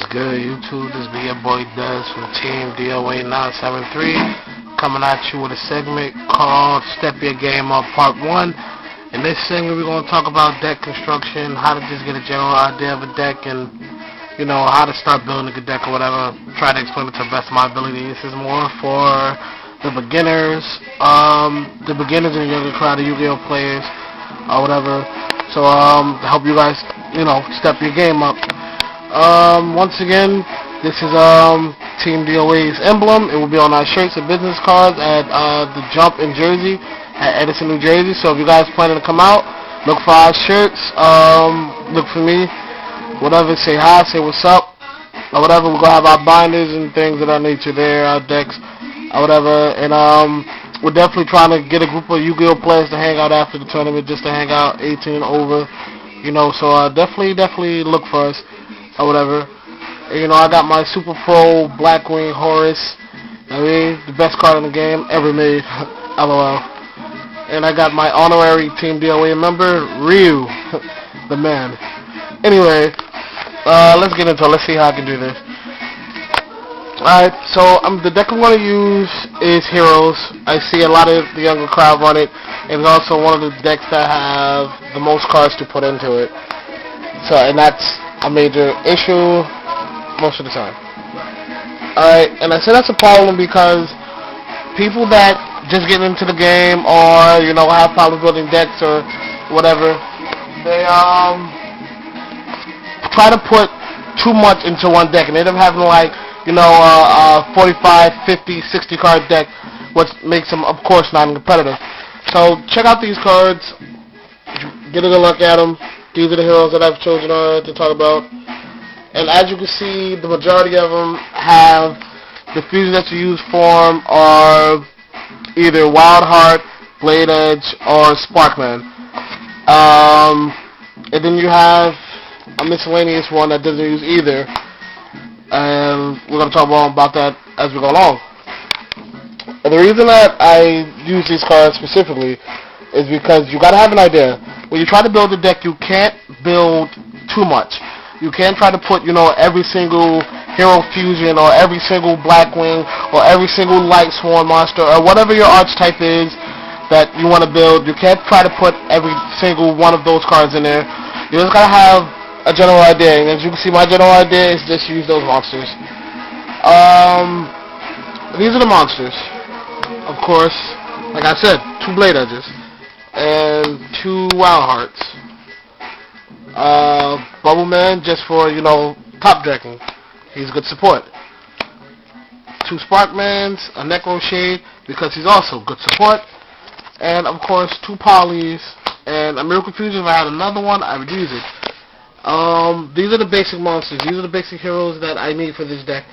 What's good, YouTube? This be your boy Dez from Team DOA 973 coming at you with a segment called Step Your Game Up Part 1. In this segment, we're going to talk about deck construction, how to just get a general idea of a deck, and, how to start building a good deck or whatever. Try to explain it to the best of my ability. This is more for the beginners, and the younger crowd of Yu-Gi-Oh players or whatever. So, to help you guys, step your game up. Once again, this is Team DOA's emblem. It will be on our shirts and business cards at the Jump in Jersey, at Edison, New Jersey. So if you guys planning to come out, look for our shirts. Look for me. Whatever, say hi, say what's up, or whatever. We're gonna have our binders and things of that nature there, our decks, or whatever. And we're definitely trying to get a group of Yu-Gi-Oh players to hang out after the tournament, just to hang out 18 and over. So definitely look for us. Or whatever. And, I got my Super Pro Blackwing Horus. The best card in the game ever made. LOL. And I got my honorary Team DOA member, Ryu, the man. Anyway, let's get into it. Let's see how I can do this. Alright, so the deck I'm going to use is Heroes. I see a lot of the younger crowd run it. And it's also one of the decks that have the most cards to put into it. So, and that's a major issue most of the time. Alright, and I say that's a problem because people that just get into the game or, have problems building decks or whatever, they try to put too much into one deck and they end up having a 45, 50, 60 card deck, which makes them, of course, non-competitive. So check out these cards, get a good look at them. These are the heroes that I've chosen to talk about. And as you can see, the majority of them have the fusions that you use for them are either Wild Heart, Blade Edge, or Sparkman. And then you have a miscellaneous one that doesn't use either. And we're going to talk more about that as we go along. And the reason that I use these cards specifically is because you got to have an idea. When you try to build a deck, you can't build too much. You can't try to put, every single hero fusion or every single Blackwing or every single Light Sworn monster or whatever your archetype is that you want to build. You can't try to put every single one of those cards in there. You just got to have a general idea. And as you can see, my general idea is just use those monsters. These are the monsters. Of course, like I said, 2 Blade Edges. And 2 Wild Hearts. Bubble Man, just for, top decking. He's good support. 2 Sparkmans, a Necro Shade, because he's also good support. And, of course, 2 Polys, and a Miracle Fusion. If I had another one, I would use it. These are the basic monsters. These are the basic heroes that I need for this deck.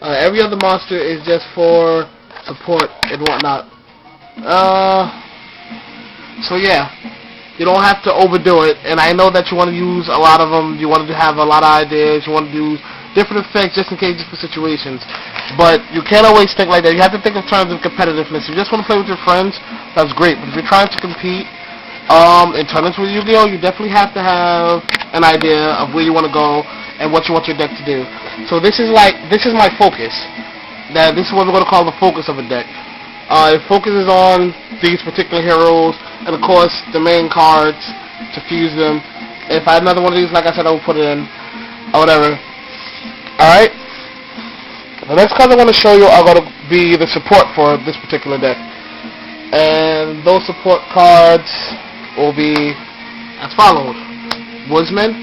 Every other monster is just for support and whatnot. So yeah, you don't have to overdo it, and I know that you want to use a lot of them, you want to have a lot of ideas, you want to do different effects just in case, just for situations, but you can't always think like that. You have to think in terms of competitiveness. If you just want to play with your friends, that's great, but if you're trying to compete in tournaments with Yu-Gi-Oh, you definitely have to have an idea of where you want to go and what you want your deck to do. So this is my focus. This is what we're going to call the focus of a deck. It focuses on these particular heroes, and of course the main cards to fuse them. If I had another one of these, like I said, I would put it in, or whatever. Alright? The next cards I want to show you are going to be the support for this particular deck. And those support cards will be as follows. Woodsman,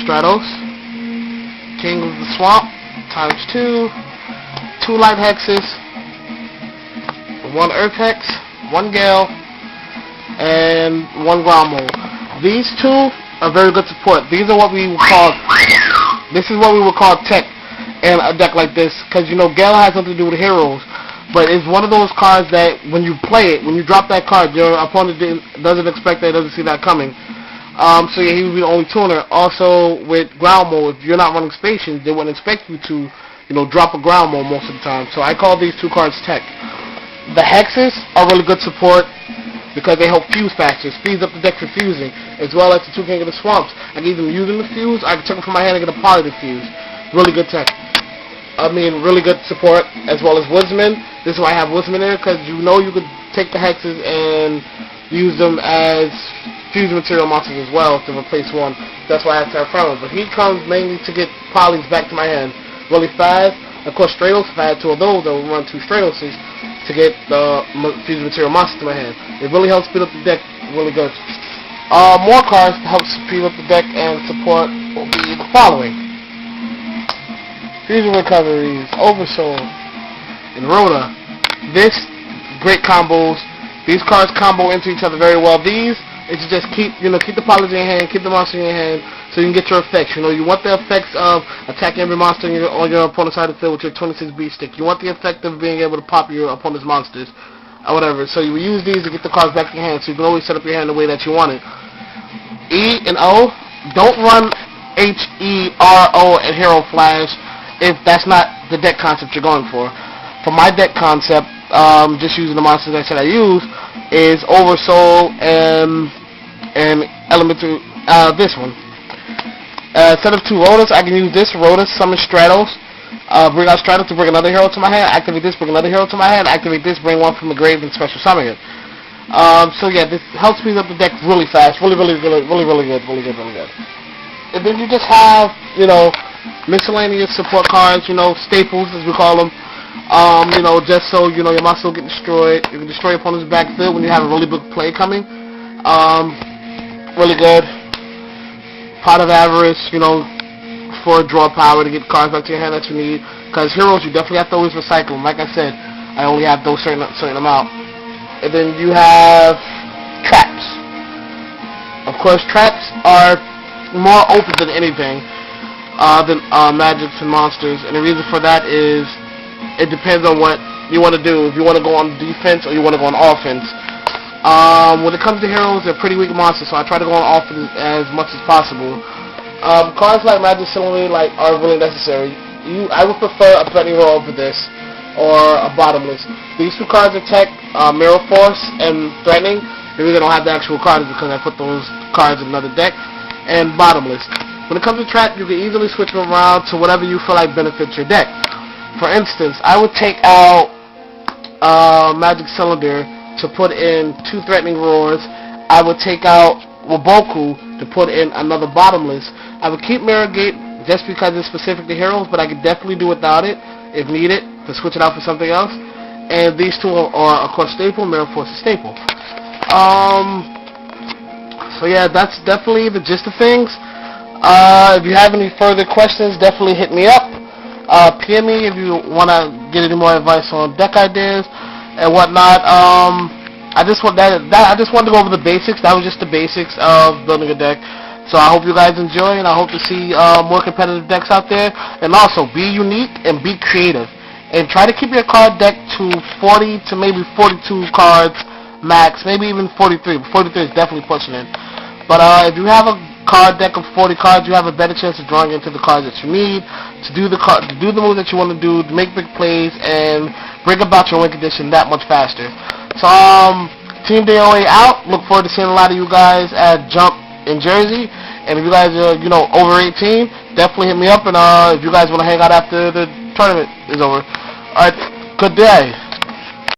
Stratos, King of the Swamp, times 2, 2 Light Hexes, 1 Earth Hex, 1 Gale, and 1 Ground Mold. These 2 are very good support. These are what we would call, this is what we would call tech in a deck like this, because Gale has something to do with heroes, but it's one of those cards that when you play it, when you drop that card, your opponent doesn't expect that, doesn't see that coming. So yeah, he would be the only tuner. Also with Ground Mold, if you're not running Spacians, they wouldn't expect you to, drop a Ground Mold most of the time. So I call these 2 cards tech. The Hexes are really good support because they help fuse faster, speeds up the deck for fusing, as well as the 2 King of the Swamps. I can either use them to fuse, I can check them from my hand and get a party to fuse. really good tech. Really good support, as well as Woodsman. This is why I have Woodsman there, because you could take the hexes and use them as fuse material monsters as well to replace one. That's why I have Terraformer. But he comes mainly to get polys back to my hand really fast. Of course, Stratos, if I had two of those, I would run 2 Stratoses to get the fuse material monsters to my hand. It really helps speed up the deck really good. More cards to help speed up the deck and support will be the following: Fusion Recoveries, Oversoul, and Rhoda. This, great combos. These cards combo into each other very well. These, it's just keep the polys in your hand, keep the monster in your hand, so you can get your effects. You want the effects of attacking every monster on your opponent's side of the field with your 26 beat stick. You want the effect of being able to pop your opponent's monsters, or whatever. So you will use these to get the cards back in your hand, so you can always set up your hand the way that you want it. E and O, don't run H, E, R, O, and Hero Flash if that's not the deck concept you're going for. For my deck concept, just using the monsters I said I use, is Oversoul and Elemental, this one. Instead of 2 Rhodas, I can use this Rhoda, summon Stratos, bring out Stratos to bring another hero to my hand, activate this, bring another hero to my hand, activate this, bring one from the grave and special summon it. So yeah, this helps speed up the deck really fast, really good. And then you just have, miscellaneous support cards, staples as we call them. Just so your monster will get destroyed. You can destroy your opponent's backfield when you have a really big play coming. Really good. Pot of Avarice, for draw power to get cards back to your hand that you need. Because heroes, you definitely have to always recycle them. Like I said, I only have those certain amount. And then you have traps. Of course, traps are more open than anything than magics and monsters. And the reason for that is it depends on what you want to do. If you want to go on defense or you want to go on offense. When it comes to heroes, they're pretty weak monsters, so I try to go on offense as much as possible. Cards like Magic Cylinder are really necessary. I would prefer a threatening roll over this, or a bottomless. These 2 cards are tech, Mirror Force and Threatening. The reason I don't have the actual cards is because I put those cards in another deck. And bottomless. When it comes to trap, you can easily switch them around to whatever you feel like benefits your deck. For instance, I would take out Magic Cylinder to put in 2 Threatening Roars. I would take out Waboku to put in another bottomless. I would keep Mirror Gate just because it's specific to heroes, but I could definitely do without it if needed to switch it out for something else. And these 2 are of course staple. Mirror Force is staple. So yeah, that's definitely the gist of things. If you have any further questions, definitely hit me up. PM me if you want to get any more advice on deck ideas and whatnot. I just wanted to go over the basics. That was just the basics of building a deck. So I hope you guys enjoy, and I hope to see more competitive decks out there. And also, be unique and be creative. And try to keep your card deck to 40 to maybe 42 cards max, maybe even 43. 43 is definitely pushing it. But if you have a card deck of 40 cards, you have a better chance of drawing into the cards that you need to do the moves that you want to do, to make big plays, and bring about your win condition that much faster. So, Team DOA out. Look forward to seeing a lot of you guys at Jump in Jersey. And if you guys are, over 18, definitely hit me up. And if you guys want to hang out after the tournament is over. Alright, good day.